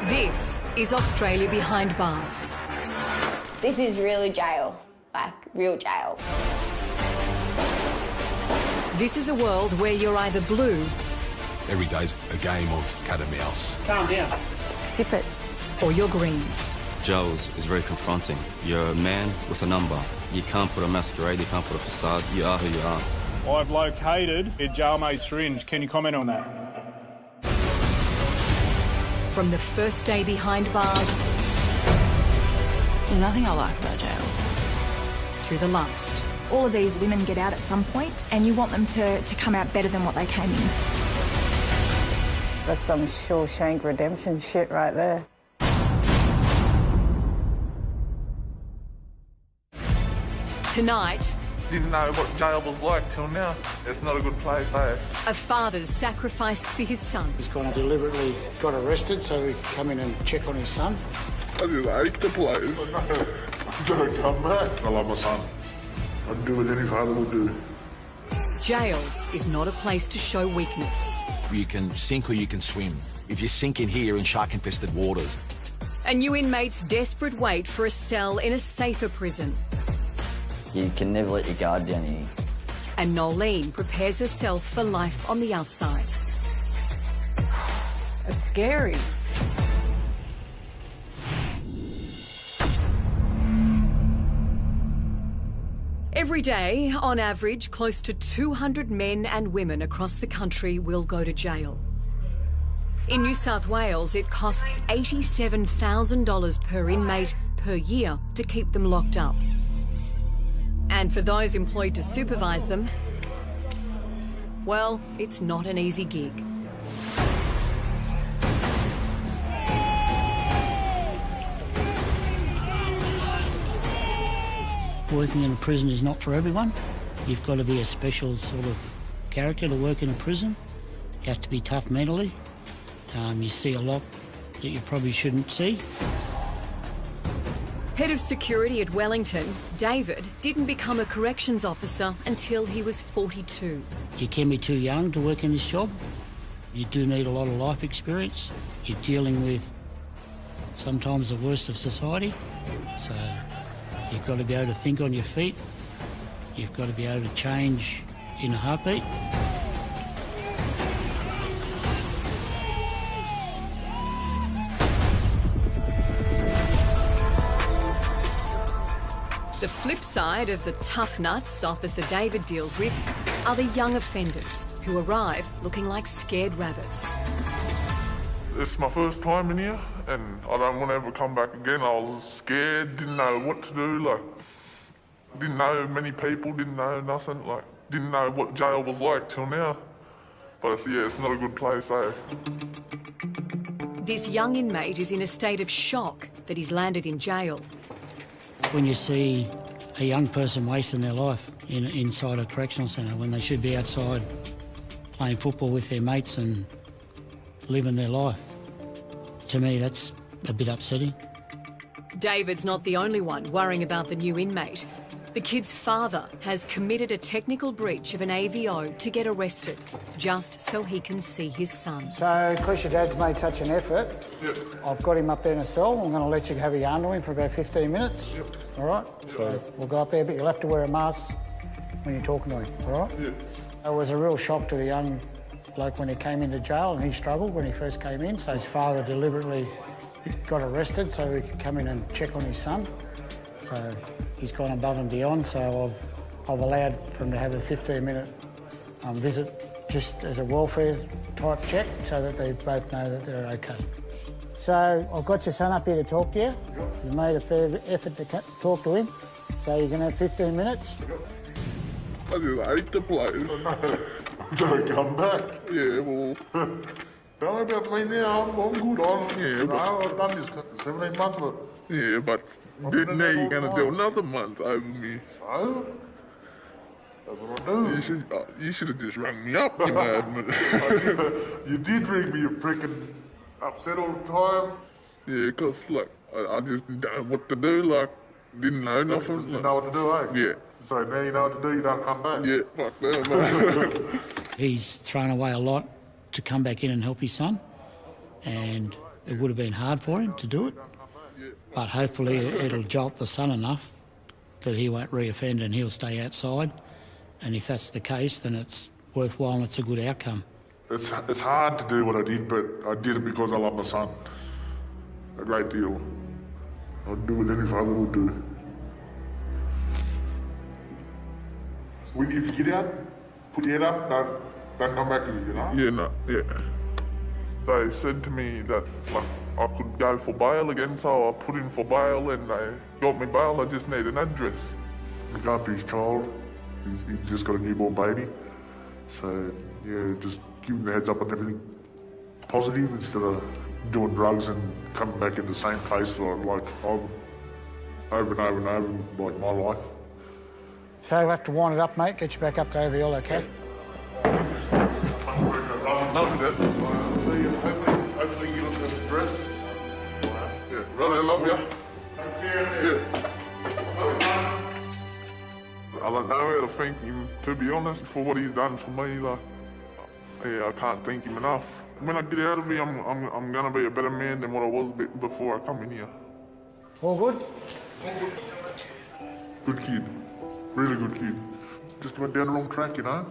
This is Australia Behind Bars. This is really jail, like real jail. This is a world where you're either blue... Every day's a game of cat and mouse. Calm down. Zip it. Or you're green. Jail is very confronting. You're a man with a number. You can't put a masquerade, you can't put a facade. You are who you are. I've located a jailmate syringe. Can you comment on that? From the first day behind bars... There's nothing I like about jail. ...to the last. All of these women get out at some point and you want them to come out better than what they came in. That's some Shawshank Redemption shit right there. Tonight... Didn't know what jail was like till now. It's not a good place, eh? A father's sacrifice for his son. He's kind of deliberately got arrested so he could come in and check on his son. I just hate the place. Don't come back. I love my son. I'd do what any father would do. Jail is not a place to show weakness. You can sink or you can swim. If you sink in here in shark-infested waters. A new inmate's desperate wait for a cell in a safer prison. You can never let your guard down here. And Nolene prepares herself for life on the outside. It's scary. Every day, on average, close to 200 men and women across the country will go to jail. In New South Wales, it costs $87,000 per inmate per year to keep them locked up. And for those employed to supervise them, well, it's not an easy gig. Working in a prison is not for everyone. You've got to be a special sort of character to work in a prison. You have to be tough mentally. You see a lot that you probably shouldn't see. Head of security at Wellington, David, didn't become a corrections officer until he was 42. You can be too young to work in this job. You do need a lot of life experience. You're dealing with sometimes the worst of society. So you've got to be able to think on your feet. You've got to be able to change in a heartbeat. The flip side of the tough nuts Officer David deals with are the young offenders who arrive looking like scared rabbits. It's my first time in here, and I don't want to ever come back again. I was scared, didn't know what to do, didn't know many people, didn't know nothing, didn't know what jail was like till now. But it's not a good place, eh? This young inmate is in a state of shock that he's landed in jail. When you see a young person wasting their life inside a correctional centre when they should be outside playing football with their mates and living their life, to me that's a bit upsetting. David's not the only one worrying about the new inmate. The kid's father has committed a technical breach of an AVO to get arrested, just so he can see his son. So, because your dad's made such an effort, Yep. I've got him up there in a cell. I'm going to let you have a yarn to him for about 15 minutes. Yep. All right? So we'll go up there, but you'll have to wear a mask when you're talking to him, all right? Yep. It was a real shock to the young bloke when he came into jail, and he struggled when he first came in. So his father deliberately got arrested so he could come in and check on his son. So he's gone above and beyond, so I've allowed for him to have a 15-minute visit just as a welfare type check so that they both know that they're okay. So I've got your son up here to talk to you. You made a fair effort to talk to him, so you're going to have 15 minutes. I just hate the place. Don't come back. Yeah, well... Don't worry about me now, I'm good. I've done this 17 months, but... Yeah, but now you're going to do another month over me. So? That's what I do. You should have just rung me up, you madman. You did ring me, you freaking upset all the time. Yeah, because, I just didn't know what to do, didn't know nothing. Just didn't know what to do, eh? Yeah. So now you know what to do, you don't come back. Yeah, fuck that, man. He's thrown away a lot to come back in and help his son, and It would have been hard for him to do it, but hopefully it'll jolt the son enough that he won't reoffend and he'll stay outside. And if that's the case, then it's worthwhile and it's a good outcome. It's hard to do what I did, but I did it because I love my son a great deal. I'd do what any father would do. If you get out, put your head up, don't come back here, you know? Yeah, no, yeah. They said to me that I could go for bail again, so I put in for bail and they got me bail. I just need an address. Look after his child. He's just got a newborn baby. So, yeah, just give him the heads up on everything positive instead of doing drugs and coming back in the same place like over and over and over, like my life. So we'll have to wind it up, mate. Get you back up to OVL, okay? Love it. See you. Hopefully you look at the dress. Yeah, right, I love you. Yeah. I don't know how to thank him, to be honest, for what he's done for me. I can't thank him enough. When I get out of here, I'm gonna be a better man than what I was before I come in here. All good? Good kid. Really good kid. Just went down the wrong track, you know?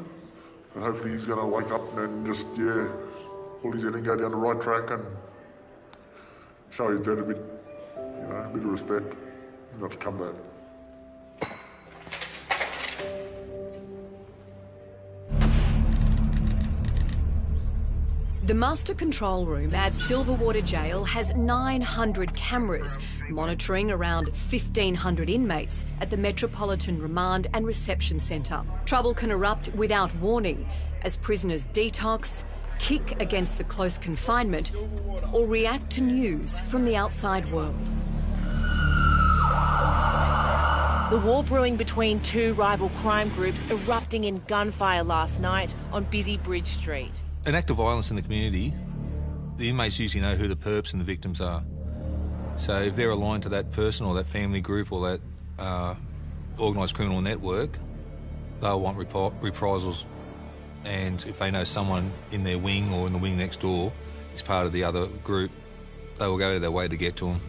And hopefully he's gonna wake up and just, yeah, pull his head and go down the right track and show his dad a bit, you know, a bit of respect. Not to come back. The Master Control Room at Silverwater Jail has 900 cameras monitoring around 1,500 inmates at the Metropolitan Remand and Reception Centre. Trouble can erupt without warning as prisoners detox, kick against the close confinement, or react to news from the outside world. The war brewing between two rival crime groups erupting in gunfire last night on busy Bridge Street. An act of violence in the community, the inmates usually know who the perps and the victims are. So if they're aligned to that person or that family group or that organised criminal network, they'll want reprisals. And if they know someone in their wing or in the wing next door is part of the other group, they will go to their way to get to them.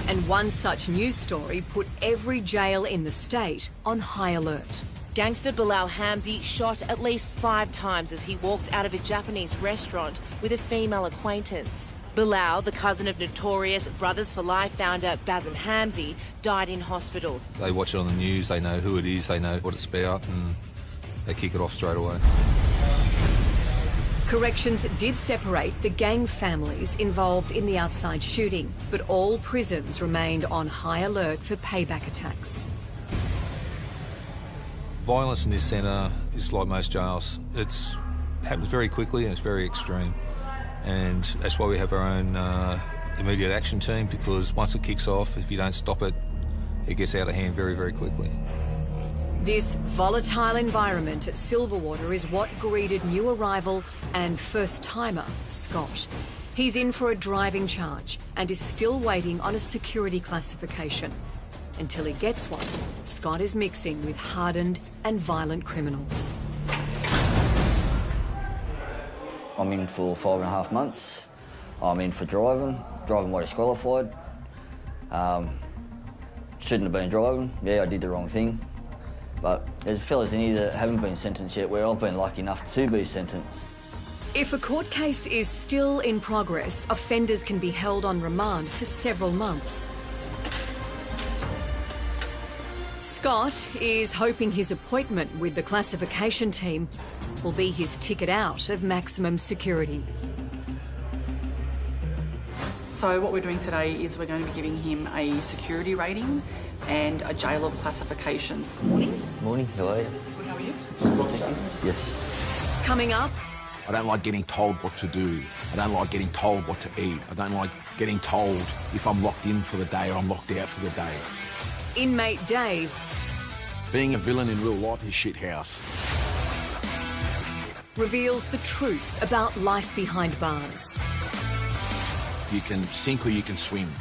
And one such news story put every jail in the state on high alert. Gangster Bilal Hamzy shot at least 5 times as he walked out of a Japanese restaurant with a female acquaintance. Bilal, the cousin of notorious Brothers for Life founder Bazen Hamzy, died in hospital. They watch it on the news, they know who it is, they know what it's about, and they kick it off straight away. Corrections did separate the gang families involved in the outside shooting, but all prisons remained on high alert for payback attacks. Violence in this centre is like most jails. It happens very quickly and it's very extreme. And that's why we have our own immediate action team, because once it kicks off, if you don't stop it, it gets out of hand very, very quickly. This volatile environment at Silverwater is what greeted new arrival and first-timer Scott. He's in for a driving charge and is still waiting on a security classification. Until he gets one, Scott is mixing with hardened and violent criminals. I'm in for 5.5 months. I'm in for driving while disqualified. Shouldn't have been driving. Yeah, I did the wrong thing. But there's fellas in here that haven't been sentenced yet, where I've been lucky enough to be sentenced. If a court case is still in progress, offenders can be held on remand for several months. Scott is hoping his appointment with the classification team will be his ticket out of maximum security. So what we're doing today is we're going to be giving him a security rating and a jail of classification. Morning. Morning, how are you? Good, how are you? Thank you. Yes. Coming up... I don't like getting told what to do. I don't like getting told what to eat. I don't like getting told if I'm locked in for the day or I'm locked out for the day. Inmate Dave. Being a villain in real life is shit house. Reveals the truth about life behind bars. You can sink or you can swim.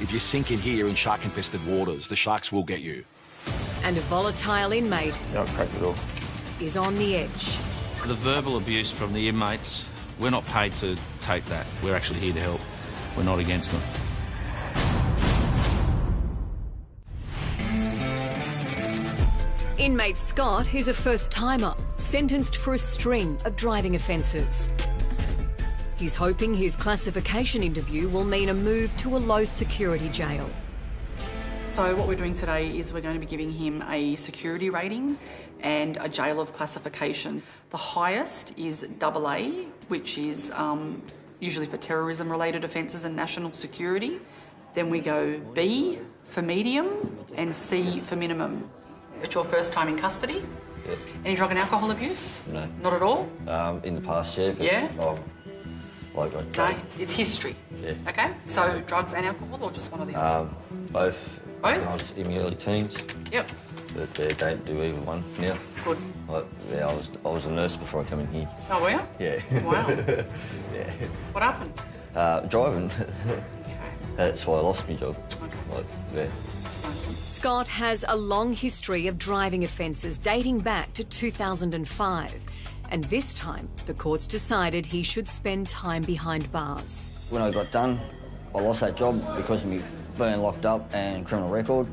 If you sink in here in shark-infested waters, the sharks will get you. And a volatile inmate is on the edge. The verbal abuse from the inmates, we're not paid to take that. We're actually here to help. we're not against them. Inmate Scott is a first-timer, sentenced for a string of driving offences. He's hoping his classification interview will mean a move to a low-security jail. So what we're doing today is we're going to be giving him a security rating and a jail of classification. The highest is AA, which is usually for terrorism-related offences and national security. Then we go B for medium and C for minimum. It's your first time in custody? Yeah. Any drug and alcohol abuse? No. Not at all? In the past, yeah. But Yeah? No, it's history. Yeah. Okay, so drugs and alcohol or just one or the other? Both. Both? When I was in my early teens. Yep. But don't do either one now. Good. I was a nurse before I came in here. Oh, were you? Yeah. Wow. Yeah. What happened? Driving. That's why I lost my job. Yeah. Scott has a long history of driving offences dating back to 2005. And this time, the courts decided he should spend time behind bars. When I got done, I lost that job because of me being locked up and criminal record.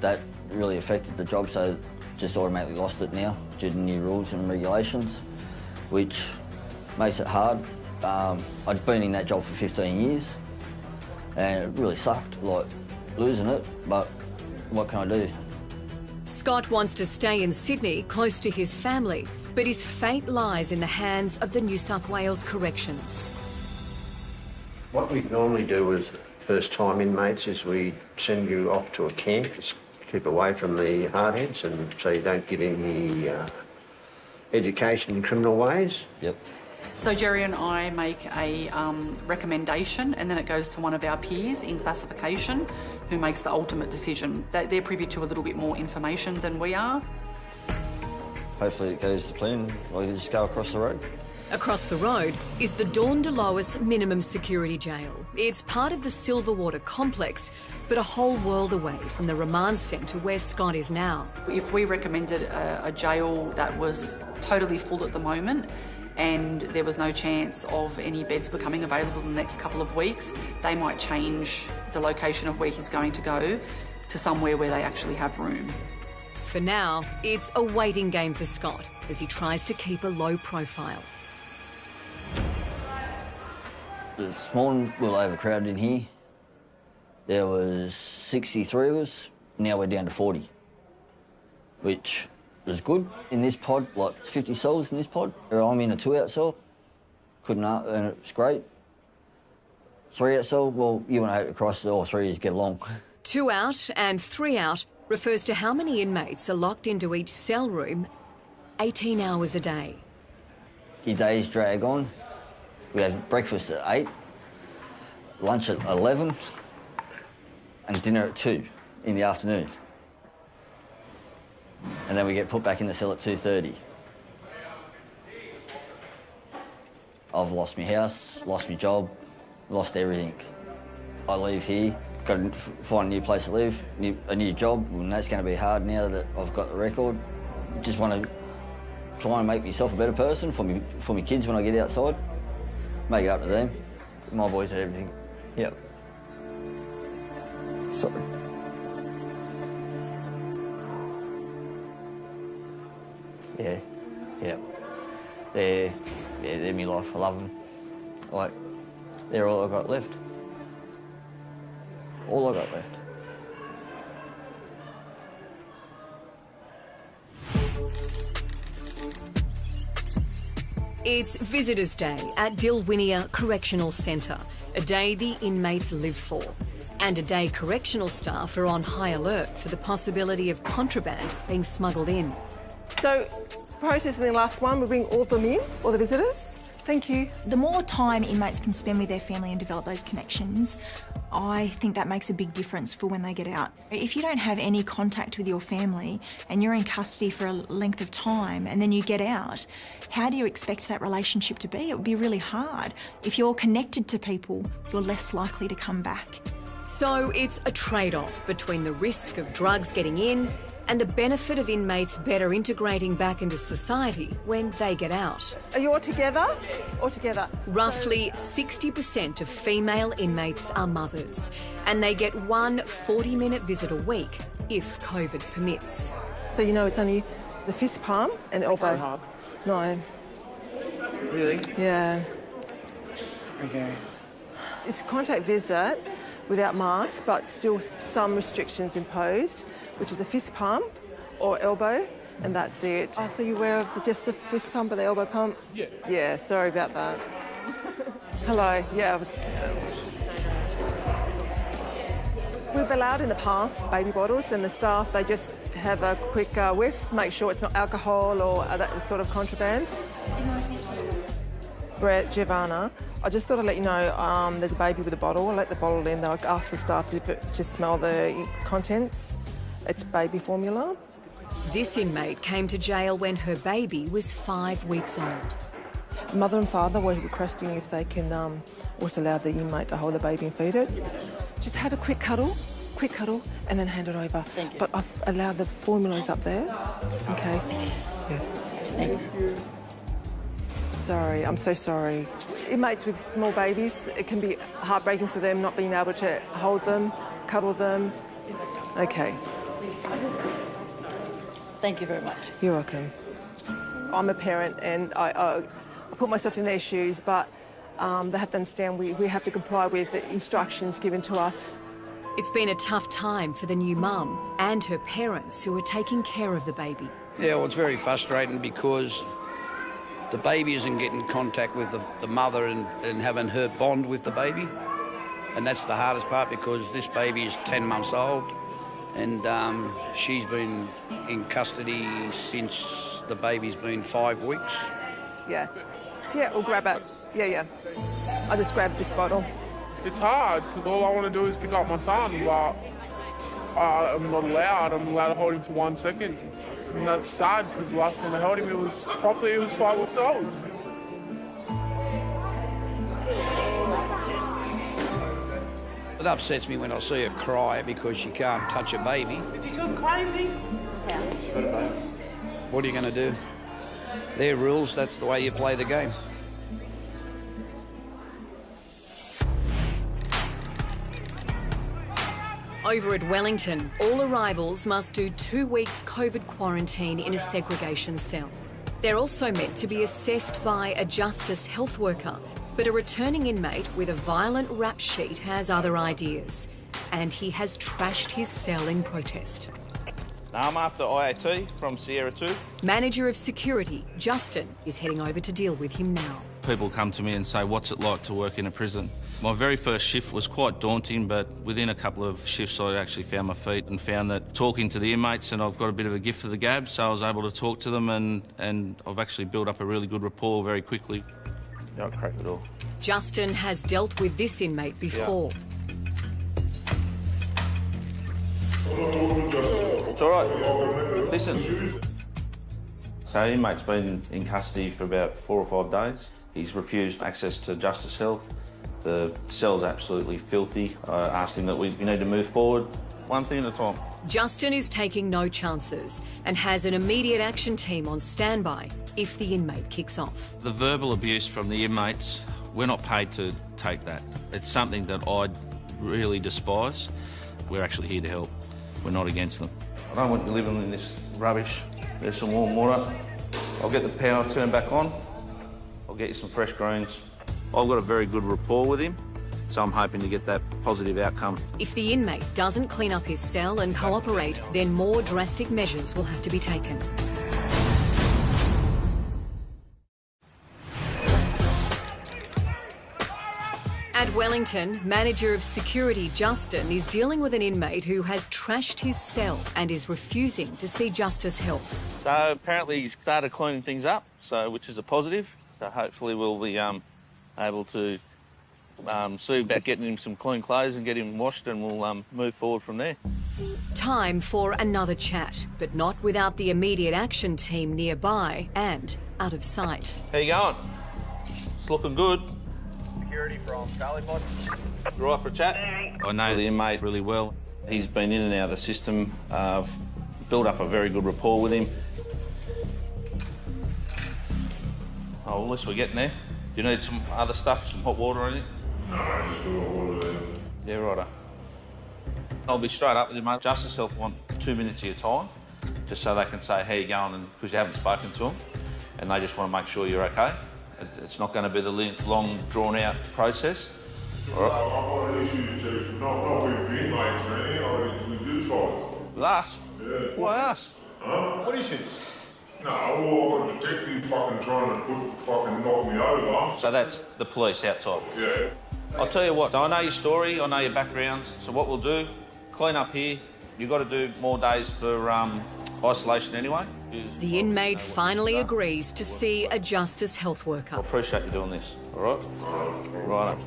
That really affected the job, so just automatically lost it now due to new rules and regulations, which makes it hard. I'd been in that job for 15 years and it really sucked, like losing it, but what can I do? Scott wants to stay in Sydney, close to his family, but his fate lies in the hands of the New South Wales Corrections. What we normally do as first-time inmates is we send you off to a camp, keep away from the hardheads, and so you don't get any education in criminal ways. Yep. So Jerry and I make a recommendation, and then it goes to one of our peers in classification who makes the ultimate decision. They're privy to a little bit more information than we are. Hopefully it goes to plan. I can just go across the road. Across the road is the Dawn de Lois Minimum Security Jail. It's part of the Silverwater complex, but a whole world away from the remand centre where Scott is now. If we recommended a jail that was totally full at the moment and there was no chance of any beds becoming available in the next couple of weeks, they might change the location of where he's going to go to somewhere where they actually have room. For now, it's a waiting game for Scott as he tries to keep a low profile. This morning we were overcrowded in here. There was 63 of us. Now we're down to 40, which is good. In this pod, like 50 cells in this pod. I'm in a 2-out cell. And it's great. 3-out cell, well, you want to hope across all 3 is get along. 2 out and 3 out refers to how many inmates are locked into each cell room 18 hours a day. Your days drag on. We have breakfast at 8, lunch at 11, and dinner at 2 in the afternoon. And then we get put back in the cell at 2:30. I've lost my house, lost my job, lost everything. I leave here, got to find a new place to live, a new job, and that's going to be hard now that I've got the record. Just want to try and make myself a better person for my kids when I get outside. Make it up to them. My boys and everything. Yep. Sorry. Yeah. Yep. They're my life. I love them. Like, they're all I got left. All I got left. It's Visitors' Day at Dilwinia Correctional Centre, a day the inmates live for, and a day correctional staff are on high alert for the possibility of contraband being smuggled in. So, processing the last one, we bring all of them in, all the visitors. Thank you. The more time inmates can spend with their family and develop those connections, I think that makes a big difference for when they get out. If you don't have any contact with your family and you're in custody for a length of time and then you get out, how do you expect that relationship to be? It would be really hard. If you're connected to people, you're less likely to come back. So it's a trade-off between the risk of drugs getting in and the benefit of inmates better integrating back into society when they get out. Are you all together? All together. Roughly 60% of female inmates are mothers, and they get one 40-minute visit a week if COVID permits. So you know it's only the fist palm and elbow. No. Really? Yeah. Okay. It's contact visit without mask, but still some restrictions imposed, which is a fist pump or elbow, and that's it. Oh, so you're aware of just the fist pump or the elbow pump? Yeah. Yeah, sorry about that. Hello, yeah. We've allowed in the past baby bottles, and the staff, they just have a quick whiff, make sure it's not alcohol or that sort of contraband. Brett, Giovanna, I just thought I'd let you know there's a baby with a bottle. I'll let the bottle in. I'll ask the staff to smell the contents. It's baby formula. This inmate came to jail when her baby was 5 weeks old. Mother and father were requesting if they can also allow the inmate to hold the baby and feed it. Just have a quick cuddle, and then hand it over. Thank you. But I've allowed the formulas up there. Okay. Yeah. Thank you. Sorry, I'm so sorry. Inmates with small babies, it can be heartbreaking for them not being able to hold them, cuddle them. Okay. Thank you very much. You're welcome. I'm a parent and I put myself in their shoes, but they have to understand we have to comply with the instructions given to us. It's been a tough time for the new mum and her parents who are taking care of the baby. Yeah, well, it's very frustrating because the baby isn't getting contact with the mother and having her bond with the baby. And that's the hardest part because this baby is 10 months old and she's been in custody since the baby's been 5 weeks. Yeah. Yeah, we'll grab it. Yeah. I just grabbed this bottle. It's hard because all I want to do is pick up my son, but I'm not allowed. I'm allowed to hold him for 1 second. And that's sad because the last time I held him, it was 5 weeks old. It upsets me when I see her cry because she can't touch a baby. Did you go crazy? What are you going to do? They're rules, that's the way you play the game. Over at Wellington, all arrivals must do 2 weeks COVID quarantine in a segregation cell. They're also meant to be assessed by a justice health worker, but a returning inmate with a violent rap sheet has other ideas, and he has trashed his cell in protest. I'm after IAT from Sierra 2. Manager of security, Justin, is heading over to deal with him now. People come to me and say, what's it like to work in a prison? My very first shift was quite daunting, but within a couple of shifts I actually found my feet and found that talking to the inmates, and I've got a bit of a gift for the gab, so I was able to talk to them and I've actually built up a really good rapport very quickly. Yeah, I'll crack the door. Justin has dealt with this inmate before. It's all right. Listen. So the inmate's been in custody for about 4 or 5 days. He's refused access to Justice Health. The cell's absolutely filthy. I asked him that we need to move forward, one thing at a time. Justin is taking no chances and has an immediate action team on standby if the inmate kicks off. The verbal abuse from the inmates, we're not paid to take that. It's something that I really despise. We're actually here to help. We're not against them. I don't want you living in this rubbish. There's some warm water. I'll get the power turned back on. I'll get you some fresh greens. I've got a very good rapport with him, so I'm hoping to get that positive outcome. If the inmate doesn't clean up his cell and cooperate, then more drastic measures will have to be taken. At Wellington, Manager of Security Justin is dealing with an inmate who has trashed his cell and is refusing to see Justice Health. So apparently he's started cleaning things up, which is a positive. So hopefully we'll be able to see about getting him some clean clothes and get him washed, and we'll move forward from there. Time for another chat, but not without the immediate action team nearby and out of sight. How you going? It's looking good. security from Scully Pod. Right for a chat? I know the inmate really well. He's been in and out of the system. I've built up a very good rapport with him. Oh, well, at least we're getting there. Do you need some other stuff, some hot water or anything? No, just do hot water there. Yeah, righto. I'll be straight up with you, mate. Justice Health want 2 minutes of your time, just so they can say how you're going, and because you haven't spoken to them, and they just want to make sure you're okay. It's not going to be the long, drawn-out process. All right. I've got issues, not with the inmates, man. With you guys. With us? Yeah. Why us? Huh? What issues? No, well, I've got a detective fucking trying to knock me over. So that's the police outside? Yeah. I'll tell you what, I know your story, I know your background, so what we'll do, clean up here. You've got to do more days for isolation anyway. The inmate finally agrees to see a Justice Health worker. I appreciate you doing this, all right? Righto.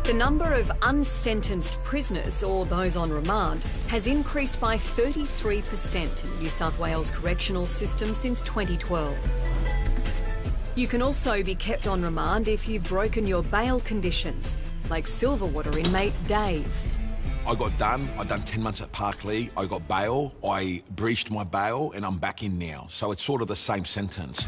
The number of unsentenced prisoners, or those on remand, has increased by 33% in New South Wales correctional system since 2012. You can also be kept on remand if you've broken your bail conditions, like Silverwater inmate Dave. I got done. I done 10 months at Parklea. I got bail. I breached my bail, and I'm back in now. So it's sort of the same sentence.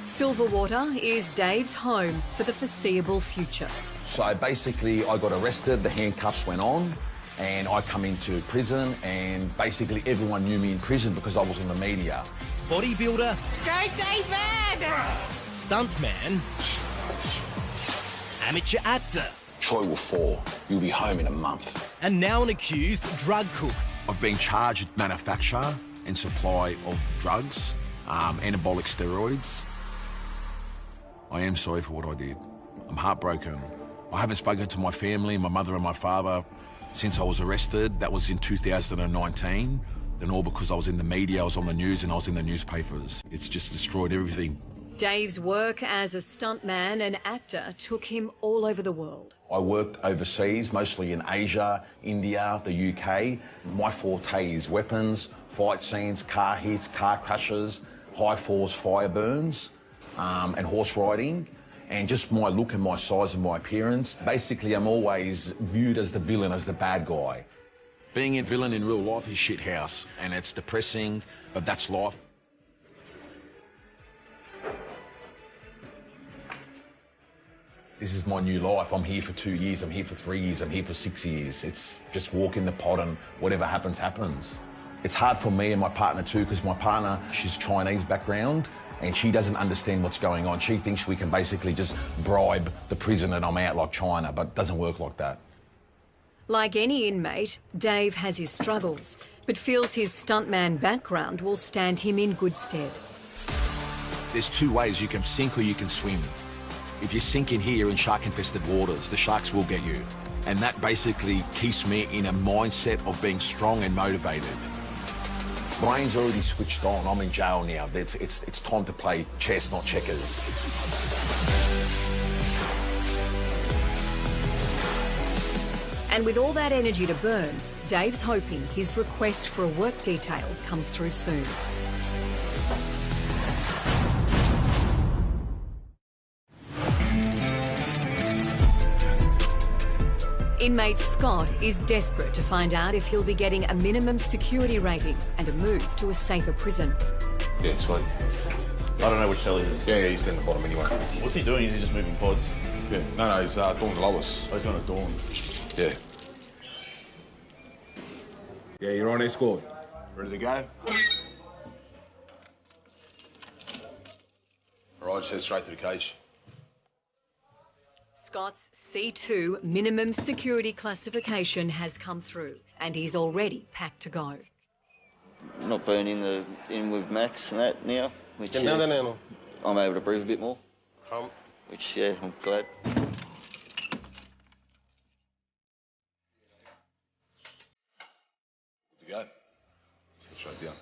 Silverwater is Dave's home for the foreseeable future. So basically, I got arrested, the handcuffs went on, and I come into prison, and basically everyone knew me in prison because I was in the media. Bodybuilder. Go David! Stuntman. Amateur actor. Troy will fall. You'll be home in a month. And now an accused drug cook. I've been charged with manufacture and supply of drugs, anabolic steroids. I am sorry for what I did. I'm heartbroken. I haven't spoken to my family, my mother and my father, since I was arrested. That was in 2019. And all because I was in the media, I was on the news, and I was in the newspapers. It's just destroyed everything. Dave's work as a stuntman and actor took him all over the world. I worked overseas, mostly in Asia, India, the UK. My forte is weapons, fight scenes, car hits, car crashes, high force fire burns, and horse riding. And just my look and my size and my appearance. Basically, I'm always viewed as the villain, as the bad guy. Being a villain in real life is shit house, and it's depressing, but that's life. This is my new life. I'm here for 2 years, I'm here for 3 years, I'm here for 6 years. It's just walk in the pot and whatever happens, happens. It's hard for me and my partner too, because my partner, she's Chinese background, and she doesn't understand what's going on. She thinks we can basically just bribe the prison and I'm out like China, but it doesn't work like that. Like any inmate, Dave has his struggles, but feels his stuntman background will stand him in good stead. There's two ways: you can sink or you can swim. If you sink in here in shark-infested waters, the sharks will get you. And that basically keeps me in a mindset of being strong and motivated. Brain's already switched on. I'm in jail now. It's time to play chess, not checkers. And with all that energy to burn, Dave's hoping his request for a work detail comes through soon. Inmate Scott is desperate to find out if he'll be getting a minimum security rating and a move to a safer prison. Yeah, sweet. I don't know which cell he is. Yeah, he's down the bottom anyway. What's he doing? Is he just moving pods? Yeah, no, he's doing the lowest. Oh, he's doing a dawn. Yeah. Yeah, you're on escort. Ready to go? All right, just head straight to the cage. Scott's C2 minimum security classification has come through, and he's already packed to go. Not burning in with Max and that now, which I'm able to breathe a bit more. Come. Which, yeah, I'm glad. Good to go. Straight down.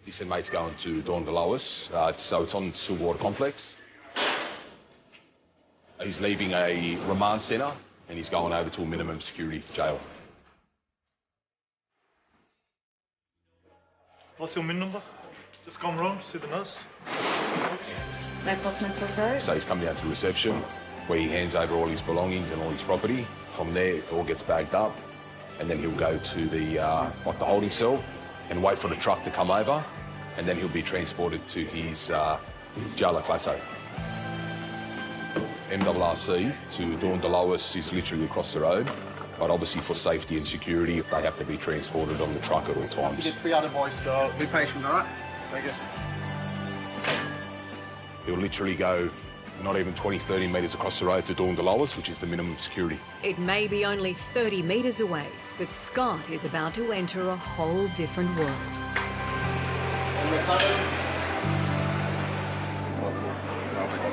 This inmate's going to Dawn Delois, so it's on Silverwater Complex. He's leaving a remand centre and he's going over to a minimum security jail. What's your min number? Just come round, see the nurse. No postmental code? So he's come down to reception, where he hands over all his belongings and all his property. From there, it all gets bagged up, and then he'll go to the holding cell and wait for the truck to come over, and then he'll be transported to his jail at Classo. MRRC to Dawn Delois is literally across the road, but obviously for safety and security, they have to be transported on the truck at all times. You get 3 other boys, so be patient, all right? Thank you. He'll literally go not even 20, 30 metres across the road to Dawn Delois, which is the minimum security. It may be only 30 metres away, but Scott is about to enter a whole different world.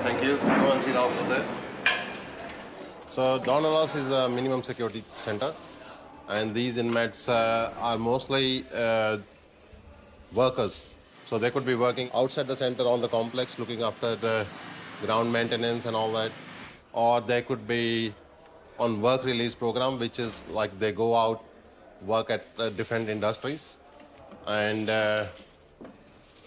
Thank you. Go and see the officer there. So Dawn Delois is a minimum security centre, and these inmates are mostly workers. So they could be working outside the centre on the complex, looking after the ground maintenance and all that, or they could be on work release program, which is like they go out, work at different industries, and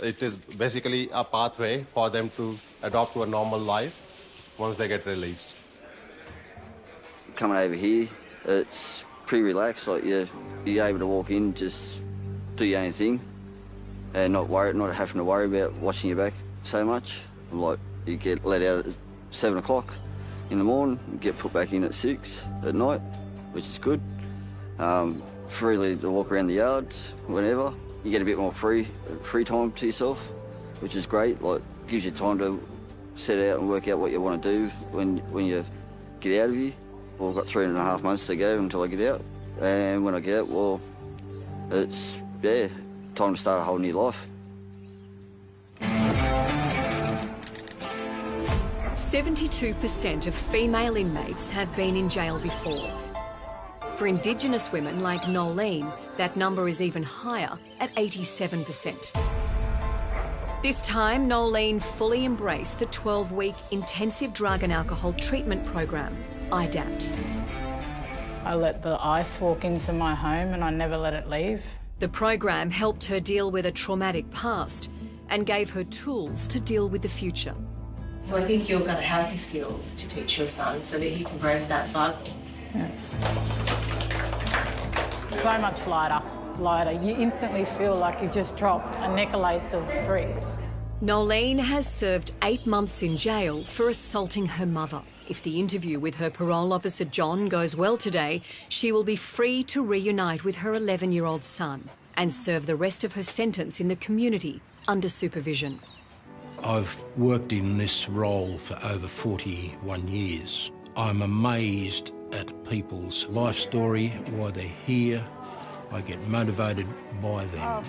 it is basically a pathway for them to adopt to a normal life once they get released. Coming over here, it's pretty relaxed. Like you're able to walk in, just do your own thing, and not having to worry about watching your back so much. Like you get let out at 7 o'clock in the morning, you get put back in at 6 at night, which is good. Freely to walk around the yards whenever. You get a bit more free time to yourself, which is great. Like gives you time to set out and work out what you want to do when you get out of here. Well, I've got 3.5 months to go until I get out, and when I get out, well, it's time to start a whole new life. 72% of female inmates have been in jail before. For Indigenous women like Nolene, that number is even higher at 87%. This time, Nolene fully embraced the 12-week intensive drug and alcohol treatment program, IDAPT. I let the ice walk into my home and I never let it leave. The program helped her deal with a traumatic past and gave her tools to deal with the future. So I think you're going to have the skills to teach your son so that he can break that cycle. Yeah. So much lighter. You instantly feel like you've just dropped a necklace of bricks. Nolene has served 8 months in jail for assaulting her mother. If the interview with her parole officer John goes well today, she will be free to reunite with her 11-year-old son and serve the rest of her sentence in the community under supervision. I've worked in this role for over 41 years. I'm amazed at people's life story, why they're here. I get motivated by them.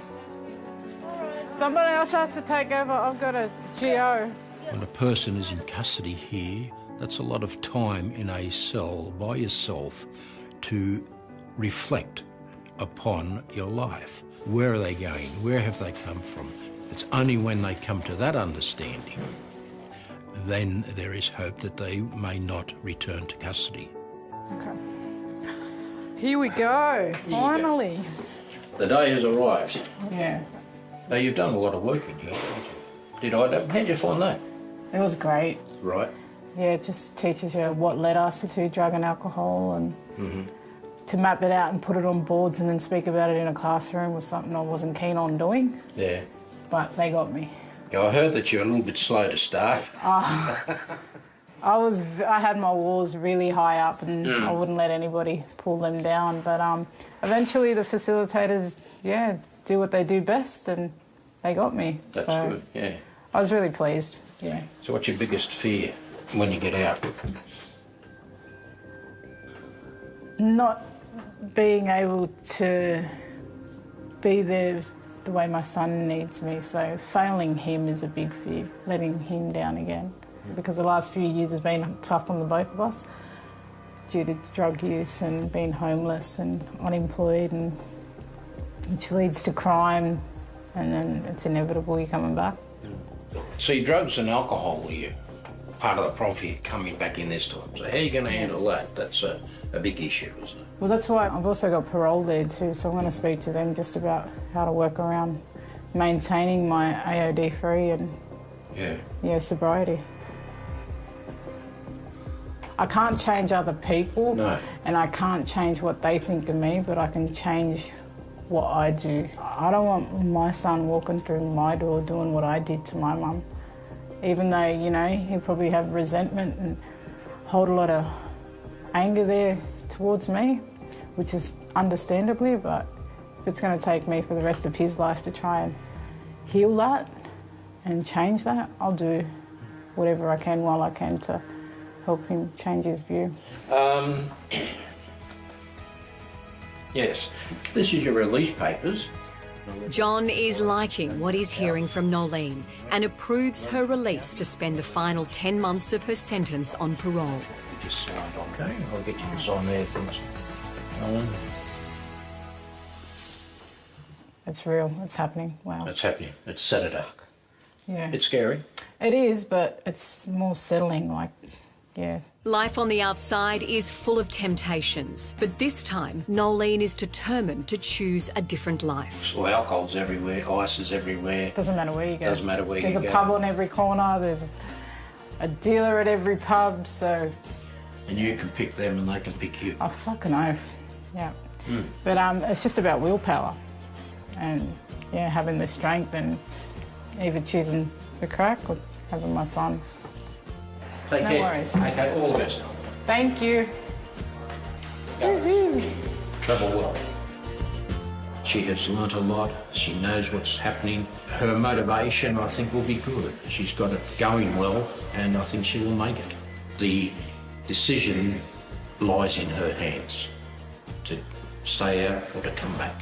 Somebody else has to take over. I've got a GO. When a person is in custody here, that's a lot of time in a cell by yourself to reflect upon your life. Where are they going? Where have they come from? It's only when they come to that understanding, then there is hope that they may not return to custody. Okay. Here we go, finally. The day has arrived. Yeah. Now, you've done a lot of work in here, haven't you? How'd you find that? It was great. Right. Yeah, it just teaches you what led us to drug and alcohol, and to map it out and put it on boards and then speak about it in a classroom was something I wasn't keen on doing. Yeah. But they got me. Yeah, I heard that you're a little bit slow to start. I had my walls really high up and I wouldn't let anybody pull them down. But eventually the facilitators, do what they do best, and they got me. That's so good, yeah. I was really pleased, yeah. So what's your biggest fear when you get out? Not being able to be there the way my son needs me. So failing him is a big fear, letting him down again. Because the last few years has been tough on the both of us due to drug use and being homeless and unemployed, and which leads to crime, and then it's inevitable you're coming back. See, drugs and alcohol here, part of the problem for you coming back in this time. So how are you going to handle that? That's a big issue, isn't it? Well, that's why I've also got parole there too, so I'm going to speak to them just about how to work around maintaining my AOD free and sobriety. I can't change other people, and I can't change what they think of me, but I can change what I do. I don't want my son walking through my door doing what I did to my mum, even though, you know, he'll probably have resentment and hold a lot of anger there towards me, which is understandably, but if it's going to take me for the rest of his life to try and heal that and change that, I'll do whatever I can while I can to help him change his view. Yes, this is your release papers. John is liking what he's hearing from Nolene and approves her release to spend the final 10 months of her sentence on parole. Just signed, okay? I'll get you to sign there, thanks. It's real, it's happening, wow. It's happening, it's Saturday. Yeah. It's scary. It is, but it's more settling, like, yeah. Life on the outside is full of temptations, but this time Nolene is determined to choose a different life. Well, alcohol's everywhere, ice is everywhere. Doesn't matter where you go. Doesn't matter where you go. There's a pub on every corner, there's a dealer at every pub, so... And you can pick them and they can pick you. I fucking oath, yeah. But it's just about willpower and, yeah, having the strength and either choosing the crack or having my son. Take no care. worries. Okay, all the best. Thank you. Travel well. She has learnt a lot. She knows what's happening. Her motivation, I think, will be good. She's got it going well, and I think she will make it. The decision lies in her hands to stay out or to come back.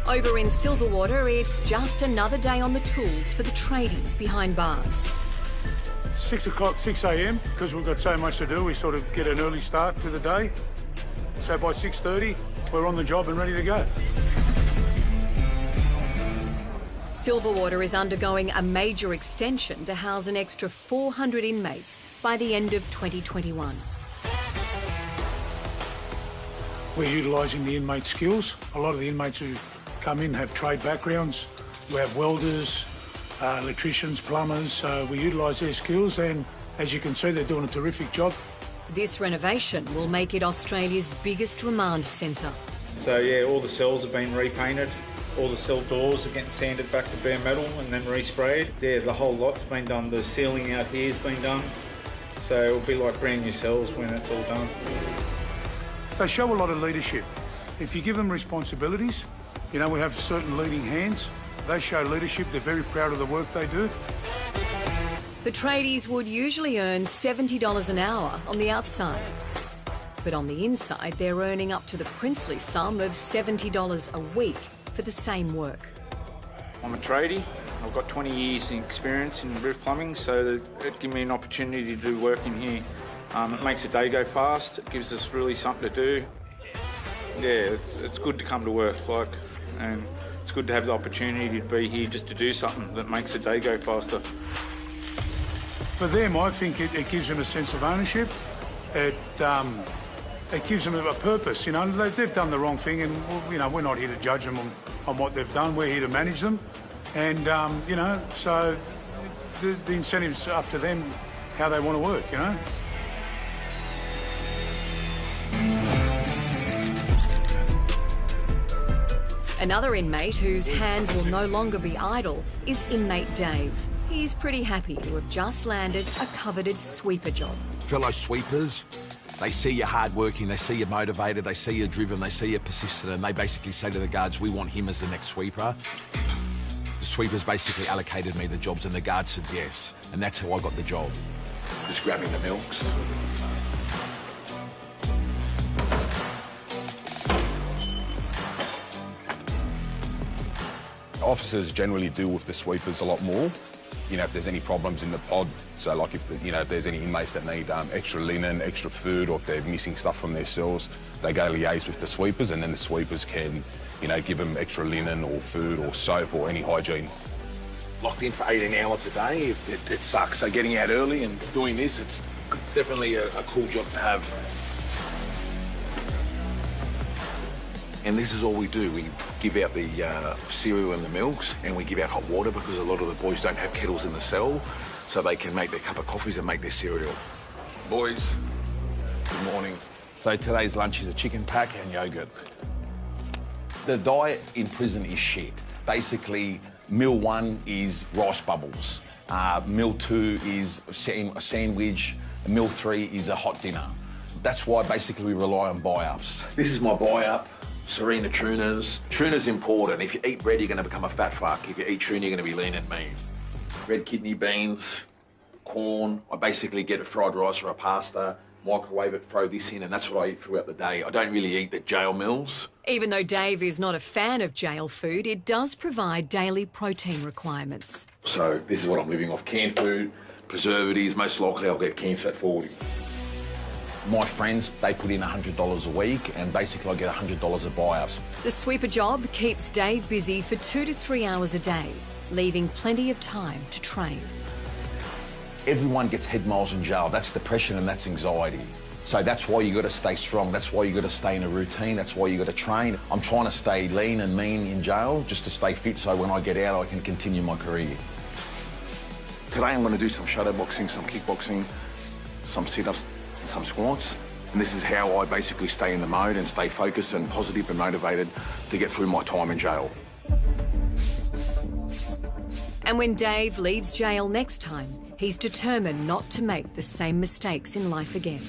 Over in Silverwater, it's just another day on the tools for the tradies behind bars. 6 o'clock, 6 a.m, because we've got so much to do, we sort of get an early start to the day. So by 6:30, we're on the job and ready to go. Silverwater is undergoing a major extension to house an extra 400 inmates by the end of 2021. We're utilising the inmate skills. A lot of the inmates who come in have trade backgrounds. We have welders, electricians, plumbers, so we utilise their skills, and as you can see, they're doing a terrific job. This renovation will make it Australia's biggest remand centre. So yeah, all the cells have been repainted, all the cell doors are getting sanded back to bare metal and then resprayed. Yeah, the whole lot's been done, the ceiling out here has been done, so it'll be like brand new cells when it's all done. They show a lot of leadership. If you give them responsibilities, you know, we have certain leading hands, they show leadership, they're very proud of the work they do. The tradies would usually earn $70 an hour on the outside. But on the inside, they're earning up to the princely sum of $70 a week for the same work. I'm a tradie. I've got 20 years experience in roof plumbing, so it gives me an opportunity to do work in here. It makes the day go fast, it gives us really something to do. Yeah, it's good to come to work, and it's good to have the opportunity to be here just to do something that makes the day go faster. For them, I think it gives them a sense of ownership. It gives them a purpose, you know. They've done the wrong thing, and, you know, we're not here to judge them on what they've done. We're here to manage them. And, you know, so the incentive's up to them how they want to work, you know. Another inmate whose hands will no longer be idle is inmate Dave. He's pretty happy to have just landed a coveted sweeper job. Fellow sweepers, they see you're hardworking, they see you're motivated, they see you're driven, they see you're persistent, and they basically say to the guards, we want him as the next sweeper. The sweepers basically allocated me the jobs, and the guards said yes, and that's how I got the job. Just grabbing the milks. Officers generally deal with the sweepers a lot more. You know, if there's any problems in the pod, so like if, you know, if there's any inmates that need extra linen, extra food, or if they're missing stuff from their cells, they go liaise with the sweepers, and then the sweepers can, you know, give them extra linen or food or soap or any hygiene. locked in for 18 hours a day, it sucks. So getting out early and doing this, it's definitely a cool job to have. And this is all we do. We give out the cereal and the milks, and we give out hot water because a lot of the boys don't have kettles in the cell, so they can make their cup of coffees and make their cereal. Boys, good morning. So today's lunch is a chicken pack and yogurt. The diet in prison is shit. Basically, meal 1 is rice bubbles. Meal 2 is a sandwich. Meal 3 is a hot dinner. That's why basically we rely on buy-ups. This is my buy-up. Serena tunas. Tuna's important. If you eat bread, you're going to become a fat fuck. If you eat tuna, you're going to be lean and mean. Red kidney beans, corn. I basically get a fried rice or a pasta, microwave it, throw this in, and that's what I eat throughout the day. I don't really eat the jail meals. Even though Dave is not a fan of jail food, it does provide daily protein requirements. So this is what I'm living off. Canned food, preservatives. Most likely I'll get canned fat 40. My friends, they put in $100 a week, and basically I get $100 of buy-ups. The sweeper job keeps Dave busy for 2 to 3 hours a day, leaving plenty of time to train. Everyone gets head miles in jail. That's depression and that's anxiety. So that's why you got to stay strong. That's why you got to stay in a routine. That's why you got to train. I'm trying to stay lean and mean in jail just to stay fit so when I get out I can continue my career. Today I'm going to do some shadow boxing, some kickboxing, some sit-ups, some squats, and this is how I basically stay in the mode and stay focused and positive and motivated to get through my time in jail. And when Dave leaves jail next time, he's determined not to make the same mistakes in life again.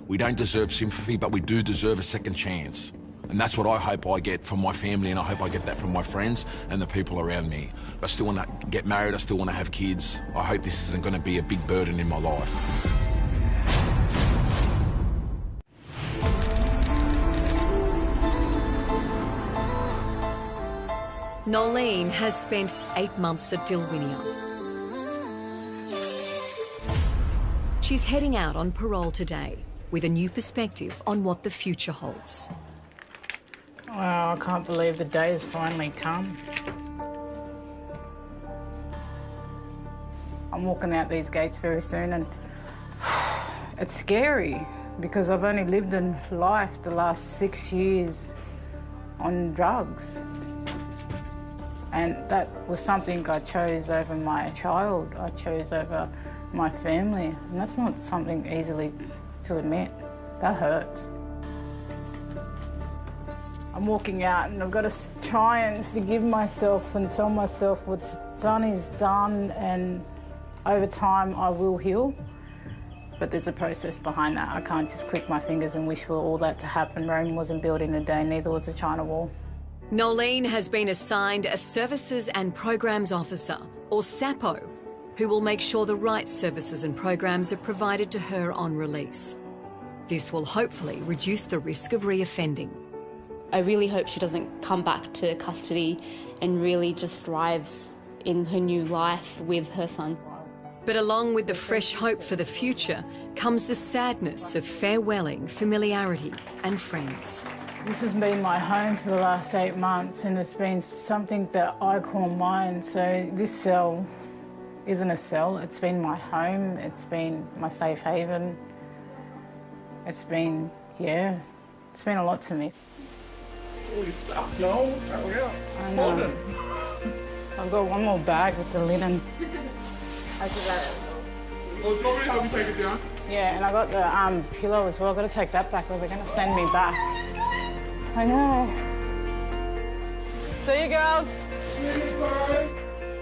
We don't deserve sympathy, but we do deserve a second chance. And that's what I hope I get from my family, and I hope I get that from my friends and the people around me. I still want to get married, I still want to have kids. I hope this isn't going to be a big burden in my life. Nolene has spent 8 months at Dilwinia. She's heading out on parole today with a new perspective on what the future holds. Wow, I can't believe the day has finally come. I'm walking out these gates very soon, and it's scary because I've only lived in life the last 6 years on drugs. And that was something I chose over my child. I chose over my family. And that's not something easily to admit. That hurts. I'm walking out and I've got to try and forgive myself and tell myself what's done is done, and over time I will heal. But there's a process behind that. I can't just click my fingers and wish for all that to happen. Rome wasn't built in a day, neither was the China Wall. Nolene has been assigned a Services and Programs Officer, or SAPO, who will make sure the right services and programs are provided to her on release. This will hopefully reduce the risk of reoffending. I really hope she doesn't come back to custody and really just thrives in her new life with her son. But along with the fresh hope for the future comes the sadness of farewelling familiarity and friends. This has been my home for the last 8 months, and it's been something that I call mine. So this cell isn't a cell, it's been my home, it's been my safe haven. It's been, yeah, it's been a lot to me. No, I know. I've got one more bag with the linen. Well, it's not really help you take it down. Yeah, and I got the pillow as well. I've got to take that back or they're going to send me back. I know. See you, girls.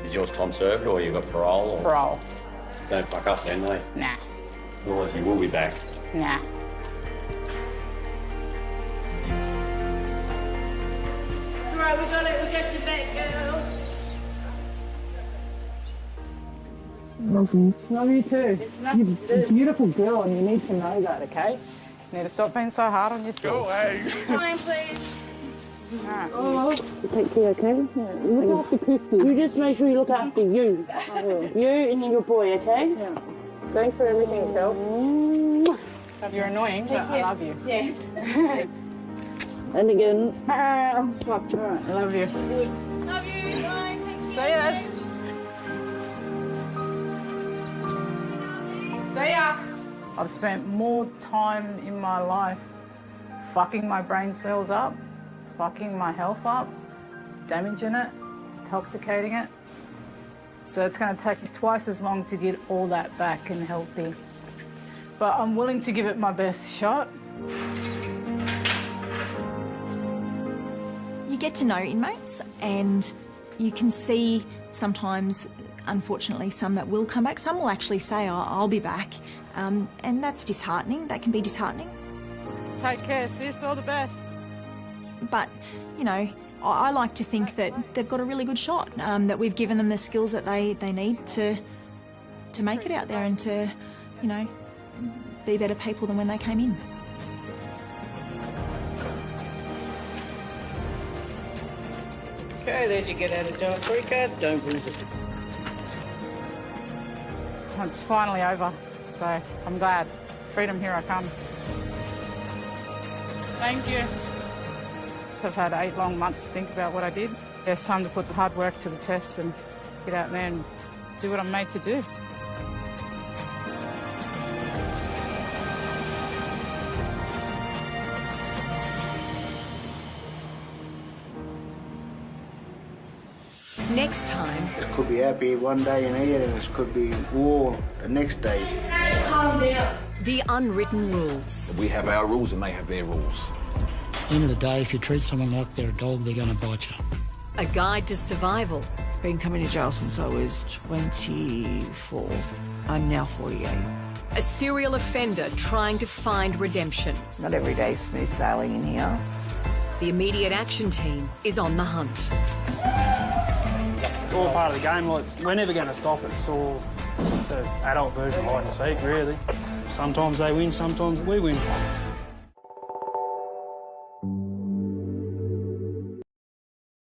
Is yours time served or you got parole? Or... Parole. Don't fuck up then, eh? Nah. Otherwise you will be back. Nah. It's all right, we got it. We'll get you back, girl. Love you. Love you too. You're a beautiful girl and you need to know that, okay? You need to stop being so hard on yourself. Go away. Fine, please. Alright. Oh. Take care, okay? Yeah. Look after Christy. You just make sure you look after you. I will. You and then your boy, okay? Yeah. Thanks for everything, Phil. You're annoying, but I love you. Yeah. And again. Alright, I love you. Love you. Bye. Thank you. See ya. See ya. I've spent more time in my life fucking my brain cells up, fucking my health up, damaging it, intoxicating it. So it's going to take me twice as long to get all that back and healthy. But I'm willing to give it my best shot. You get to know inmates and you can see sometimes, unfortunately, some that will come back. Some will actually say, oh, I'll be back. And that's disheartening. That can be disheartening. Take care, sis. All the best. But, you know, I like to think that they've got a really good shot, that we've given them the skills that they need to make it out there and to, you know, be better people than when they came in. Okay, there'd you get out of jail free card. Don't lose it. It's finally over, so I'm glad. Freedom, here I come. Thank you. I've had 8 long months to think about what I did. It's time to put the hard work to the test and get out there and do what I'm made to do. Next time... It could be happy one day in here and it could be war the next day. Calm down. The unwritten rules. We have our rules and they have their rules. At the end of the day, if you treat someone like they're a dog, they're going to bite you. A guide to survival. Been coming to jail since I was 24. I'm now 48. A serial offender trying to find redemption. Not every day smooth sailing in here. The immediate action team is on the hunt. It's all part of the game. Like, we're never going to stop it. It's all just an adult version of hide and seek, really. Sometimes they win, sometimes we win.